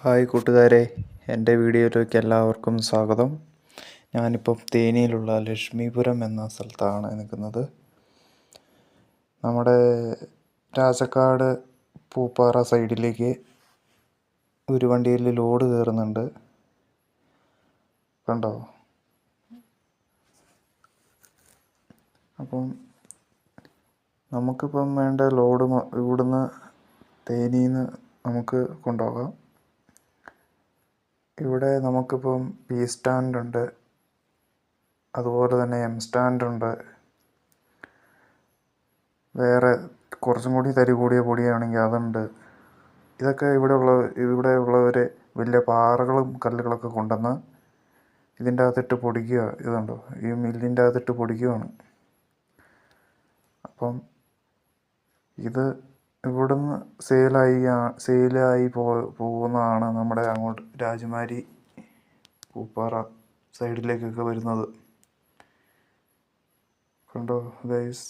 Hi കൂട്ടുകാരെ, എൻ്റെ വീഡിയോയിലേക്ക് എല്ലാവർക്കും സ്വാഗതം. ഞാനിപ്പം തേനിയിലുള്ള ലക്ഷ്മീപുരം എന്ന സ്ഥലത്താണ് നിൽക്കുന്നത്. നമ്മുടെ രാജക്കാട് പൂപ്പാറ സൈഡിലേക്ക് ഒരു വണ്ടിയിൽ ലോഡ് കയറുന്നുണ്ട്, കണ്ടോ? അപ്പം നമുക്കിപ്പം വേണ്ട ലോഡ് ഇവിടുന്ന് തേനിയിൽ നിന്ന് നമുക്ക് കൊണ്ടുപോകാം. ഇവിടെ നമുക്കിപ്പം പി സ്റ്റാൻഡുണ്ട്, അതുപോലെ തന്നെ എം സ്റ്റാൻഡുണ്ട്. വേറെ കുറച്ചും കൂടി തരി കൂടിയ പൊടിയാണെങ്കിൽ അതുണ്ട്. ഇതൊക്കെ ഇവിടെ ഉള്ളവർ വലിയ പാറകളും കല്ലുകളൊക്കെ കൊണ്ടുവന്ന് ഇതിൻ്റെ അകത്തിട്ട് പൊടിക്കുക. ഇതുണ്ടോ, ഈ മില്ലിൻ്റെ അകത്തിട്ട് പൊടിക്കുകയാണ്. അപ്പം ഇത് ഇവിടുന്ന് സെയിലായി പോകുന്നതാണ് നമ്മുടെ അങ്ങോട്ട് രാജമാരി പൂപ്പാറ സൈഡിലേക്കൊക്കെ വരുന്നത്. കണ്ടോ ഗൈസ്?